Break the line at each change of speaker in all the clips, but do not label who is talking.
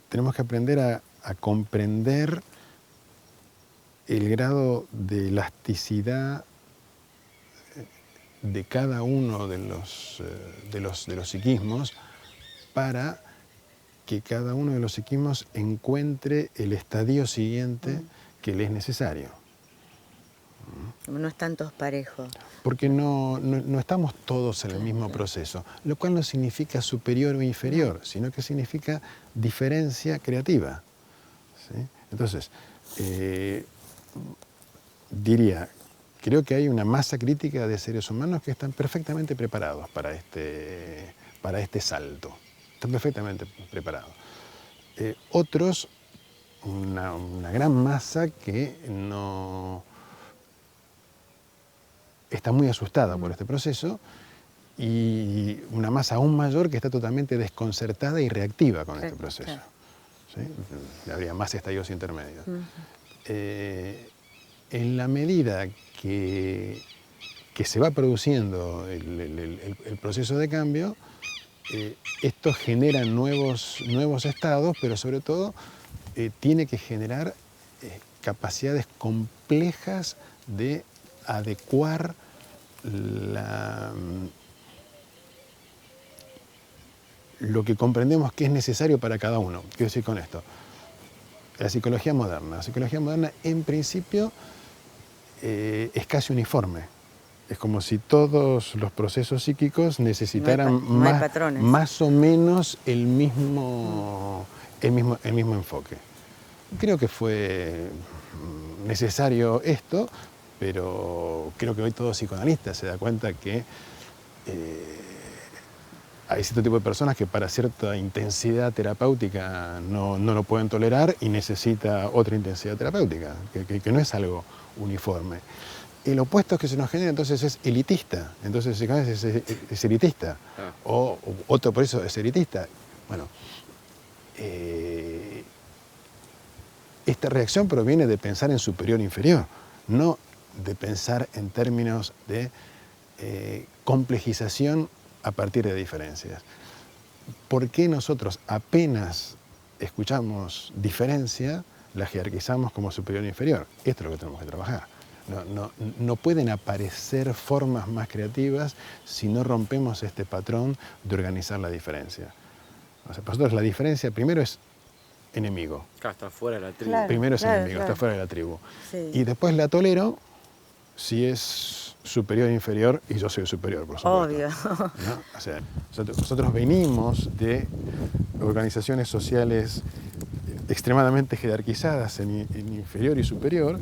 tenemos que aprender a comprender el grado de elasticidad de cada uno de los psiquismos para que cada uno de los psiquismos encuentre el estadio siguiente que le es necesario.
No están todos parejos.
Porque no estamos todos en el mismo proceso, lo cual no significa superior o inferior, sino que significa diferencia creativa. ¿Sí? Entonces, diría, creo que hay una masa crítica de seres humanos que están perfectamente preparados para este salto. Están perfectamente preparados. Otros, una gran masa que no está muy asustada por este proceso, y una masa aún mayor que está totalmente desconcertada y reactiva con este proceso. ¿Sí? Habría más estadios intermedios. En la medida que se va produciendo el proceso de cambio, esto genera nuevos estados, pero sobre todo tiene que generar capacidades complejas de adecuar lo que comprendemos que es necesario para cada uno. Quiero decir con esto, la psicología moderna en principio es casi uniforme. Es como si todos los procesos psíquicos necesitaran más o menos el mismo enfoque. Creo que fue necesario esto, pero creo que hoy todo psicoanalista se da cuenta que hay cierto tipo de personas que para cierta intensidad terapéutica no lo pueden tolerar y necesita otra intensidad terapéutica, que no es algo uniforme. El opuesto que se nos genera entonces es elitista, entonces es elitista, o otro por eso es elitista. Bueno, esta reacción proviene de pensar en superior e inferior, no de pensar en términos de complejización a partir de diferencias. ¿Por qué nosotros apenas escuchamos diferencia, la jerarquizamos como superior e inferior? Esto es lo que tenemos que trabajar. No pueden aparecer formas más creativas si no rompemos este patrón de organizar la diferencia. O sea, para nosotros la diferencia primero es enemigo.
Acá está fuera de la tribu.
Primero es enemigo, está fuera de la tribu.
Sí.
Y después la tolero si es superior e inferior, y yo soy superior, por supuesto.
Obvio.
¿No? O sea, nosotros venimos de organizaciones sociales extremadamente jerarquizadas en inferior y superior,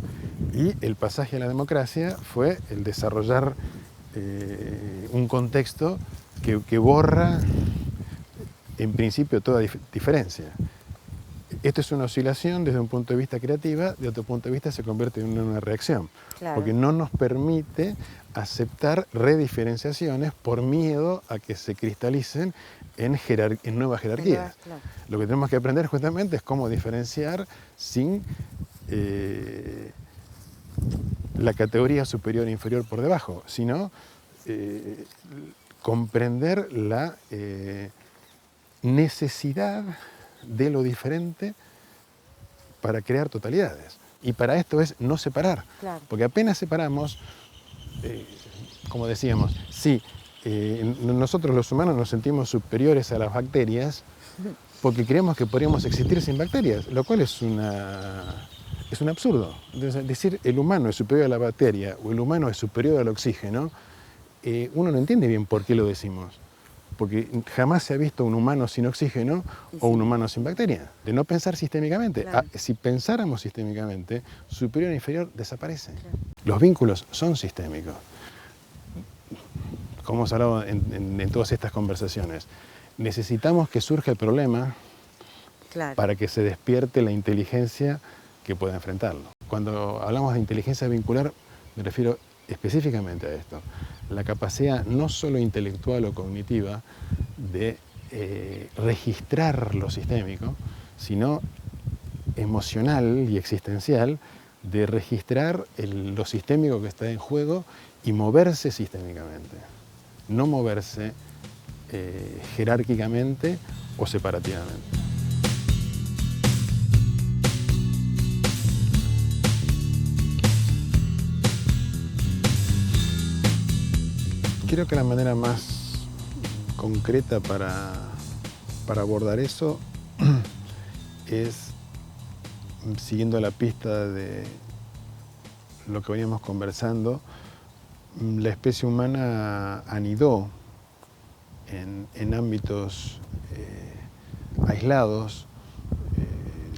y el pasaje a la democracia fue el desarrollar un contexto que borra en principio toda diferencia. Esto es una oscilación desde un punto de vista creativa, de otro punto de vista se convierte en una reacción, porque no nos permite aceptar rediferenciaciones por miedo a que se cristalicen en nuevas jerarquías. Lo que tenemos que aprender justamente es cómo diferenciar sin la categoría superior e inferior por debajo, sino comprender la necesidad de lo diferente para crear totalidades. Y para esto es no separar, porque apenas separamos, como decíamos, sí, nosotros los humanos nos sentimos superiores a las bacterias porque creemos que podríamos existir sin bacterias, lo cual es un absurdo. Entonces, decir el humano es superior a la bacteria o el humano es superior al oxígeno, uno no entiende bien por qué lo decimos. Porque jamás se ha visto un humano sin oxígeno o un humano sin bacteria. De no pensar sistémicamente. Si pensáramos sistémicamente, superior e inferior desaparecen. Los vínculos son sistémicos. Como hemos hablado en todas estas conversaciones, necesitamos que surja el problema para que se despierte la inteligencia que pueda enfrentarlo. Cuando hablamos de inteligencia vincular, me refiero específicamente a esto. La capacidad no solo intelectual o cognitiva de registrar lo sistémico, sino emocional y existencial de registrar lo sistémico que está en juego y moverse sistémicamente, no moverse jerárquicamente o separativamente. Creo que la manera más concreta para abordar eso es siguiendo la pista de lo que veníamos conversando. La especie humana anidó en ámbitos aislados.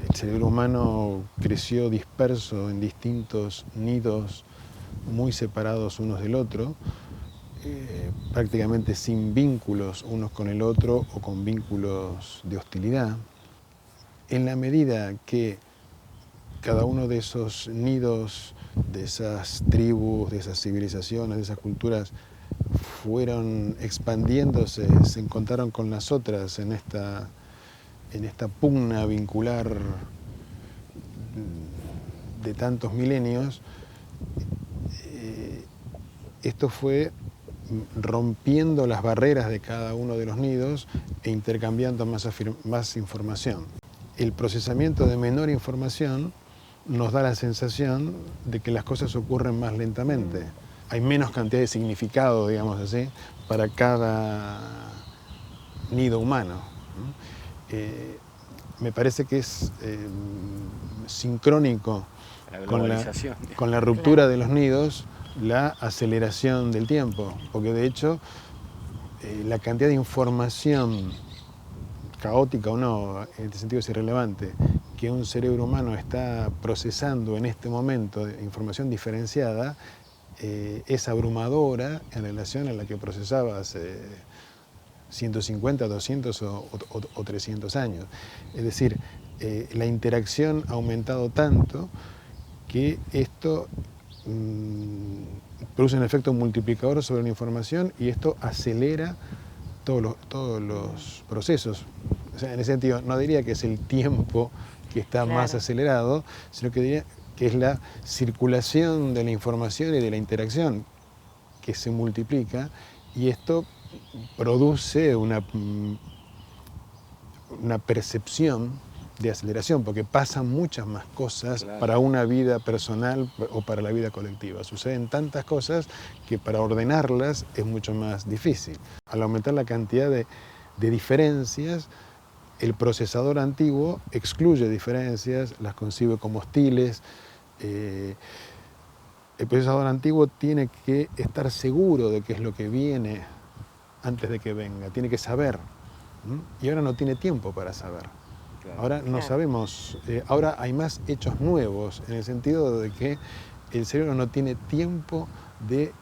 El cerebro humano creció disperso en distintos nidos muy separados unos del otro, prácticamente sin vínculos unos con el otro o con vínculos de hostilidad. En la medida que cada uno de esos nidos, de esas tribus, de esas civilizaciones, de esas culturas, fueron expandiéndose, se encontraron con las otras en esta pugna vincular de tantos milenios, esto fue rompiendo las barreras de cada uno de los nidos e intercambiando más información. El procesamiento de menor información nos da la sensación de que las cosas ocurren más lentamente. Hay menos cantidad de significado, digamos así, para cada nido humano. Me parece que es sincrónico con la ruptura de los nidos, la aceleración del tiempo, porque de hecho la cantidad de información, caótica o no, en este sentido es irrelevante, que un cerebro humano está procesando en este momento de información diferenciada, es abrumadora en relación a la que procesaba hace 150, 200 o 300 años. Es decir, la interacción ha aumentado tanto que esto produce un efecto multiplicador sobre la información y esto acelera todos los procesos. O sea, en ese sentido, no diría que es el tiempo que está más acelerado, sino que diría que es la circulación de la información y de la interacción que se multiplica, y esto produce una percepción de aceleración, porque pasan muchas más cosas para una vida personal o para la vida colectiva. Suceden tantas cosas que para ordenarlas es mucho más difícil. Al aumentar la cantidad de diferencias, el procesador antiguo excluye diferencias, las concibe como hostiles. El procesador antiguo tiene que estar seguro de qué es lo que viene antes de que venga, tiene que saber. Y ahora no tiene tiempo para saber. Ahora no sabemos, ahora hay más hechos nuevos, en el sentido de que el cerebro no tiene tiempo de,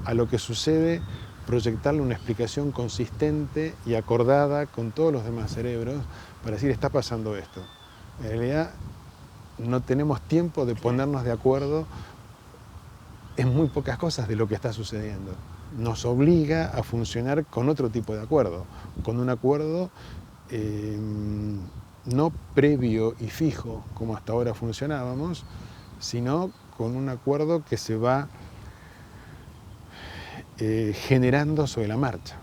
a lo que sucede, proyectarle una explicación consistente y acordada con todos los demás cerebros para decir, está pasando esto. En realidad no tenemos tiempo de ponernos de acuerdo en muy pocas cosas de lo que está sucediendo. Nos obliga a funcionar con otro tipo de acuerdo, con un acuerdo no previo y fijo como hasta ahora funcionábamos, sino con un acuerdo que se va generando sobre la marcha.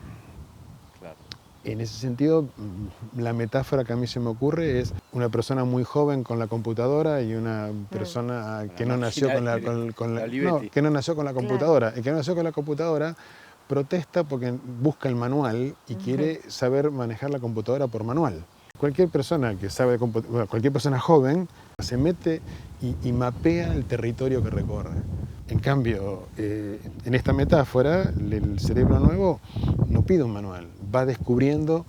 En ese sentido, la metáfora que a mí se me ocurre es una persona muy joven con la computadora y una persona que no nació con la computadora. El que no nació con la computadora protesta porque busca el manual y quiere saber manejar la computadora por manual. Cualquier persona que sabe cualquier persona joven se mete y mapea el territorio que recorre. En cambio, en esta metáfora, el cerebro nuevo no pide un manual, va descubriendo,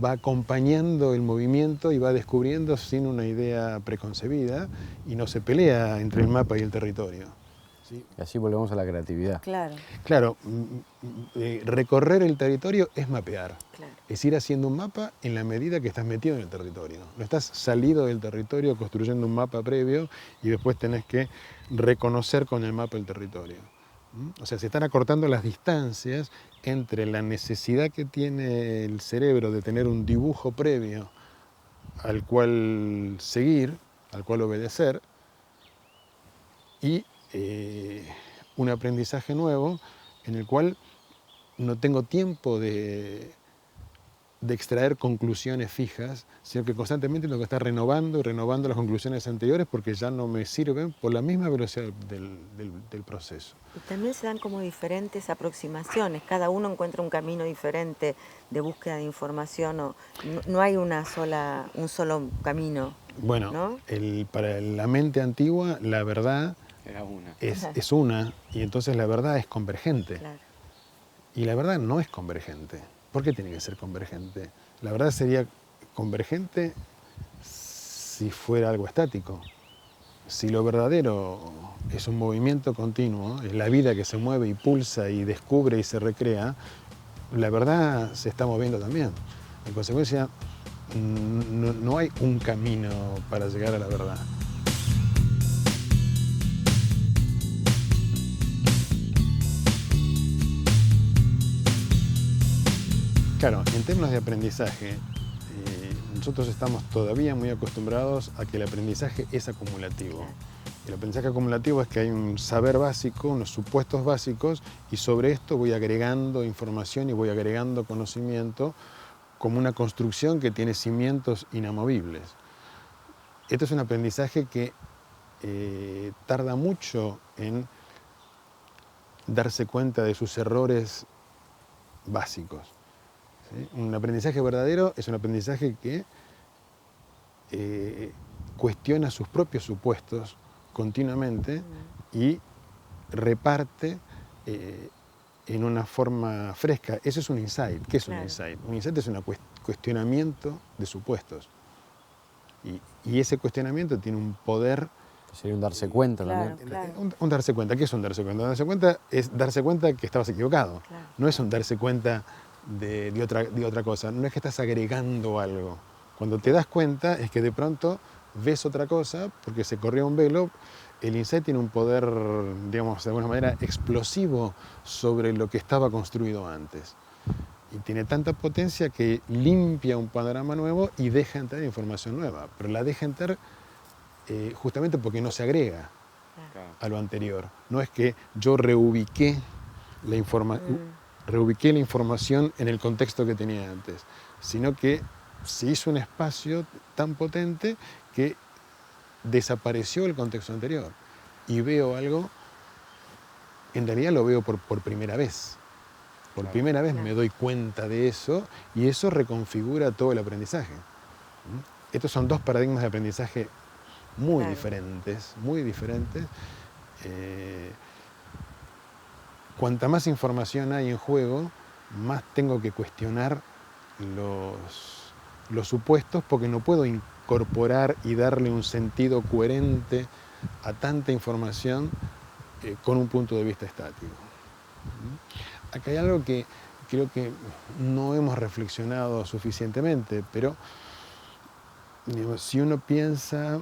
va acompañando el movimiento y va descubriendo sin una idea preconcebida y no se pelea entre el mapa y el territorio. ¿Sí?
Y así volvemos a la creatividad.
Claro, recorrer el territorio es mapear.
Claro.
Es ir haciendo un mapa en la medida que estás metido en el territorio. No estás salido del territorio construyendo un mapa previo y después tenés que reconocer con el mapa el territorio. O sea, se están acortando las distancias entre la necesidad que tiene el cerebro de tener un dibujo previo al cual seguir, al cual obedecer, y un aprendizaje nuevo en el cual no tengo tiempo de de extraer conclusiones fijas, sino que constantemente tengo que estar renovando y renovando las conclusiones anteriores porque ya no me sirven por la misma velocidad del proceso.
Y también se dan como diferentes aproximaciones, cada uno encuentra un camino diferente de búsqueda de información, o no hay un solo camino.
Bueno,
¿no?
Para la mente antigua la verdad
Era una.
es una, y entonces la verdad es convergente.
Claro.
Y la verdad no es convergente. ¿Por qué tiene que ser convergente? La verdad sería convergente si fuera algo estático. Si lo verdadero es un movimiento continuo, es la vida que se mueve y pulsa y descubre y se recrea, la verdad se está moviendo también. En consecuencia, no hay un camino para llegar a la verdad. Claro, en términos de aprendizaje, nosotros estamos todavía muy acostumbrados a que el aprendizaje es acumulativo. El aprendizaje acumulativo es que hay un saber básico, unos supuestos básicos, y sobre esto voy agregando información y voy agregando conocimiento como una construcción que tiene cimientos inamovibles. Esto es un aprendizaje que tarda mucho en darse cuenta de sus errores básicos. ¿Sí? Un aprendizaje verdadero es un aprendizaje que cuestiona sus propios supuestos continuamente y reparte en una forma fresca. Eso es un insight. ¿Qué es un insight? Un insight es un cuestionamiento de supuestos. Y ese cuestionamiento tiene un poder...
Sería un darse cuenta también.
Claro.
Un darse cuenta. ¿Qué es un darse cuenta? Un darse cuenta es darse cuenta que estabas equivocado.
Claro.
No es un darse cuenta de otra cosa. No es que estás agregando algo. Cuando te das cuenta es que de pronto ves otra cosa porque se corrió un velo. El insight tiene un poder, digamos, de alguna manera explosivo sobre lo que estaba construido antes. Y tiene tanta potencia que limpia un panorama nuevo y deja entrar información nueva. Pero la deja entrar justamente porque no se agrega a lo anterior. No es que yo reubiqué la información en el contexto que tenía antes, sino que se hizo un espacio tan potente que desapareció el contexto anterior y veo algo, en realidad lo veo por primera vez. Por primera vez me doy cuenta de eso y eso reconfigura todo el aprendizaje. Estos son dos paradigmas de aprendizaje muy diferentes, muy diferentes. Cuanta más información hay en juego, más tengo que cuestionar los supuestos porque no puedo incorporar y darle un sentido coherente a tanta información con un punto de vista estático. Acá hay algo que creo que no hemos reflexionado suficientemente, pero digamos, si uno piensa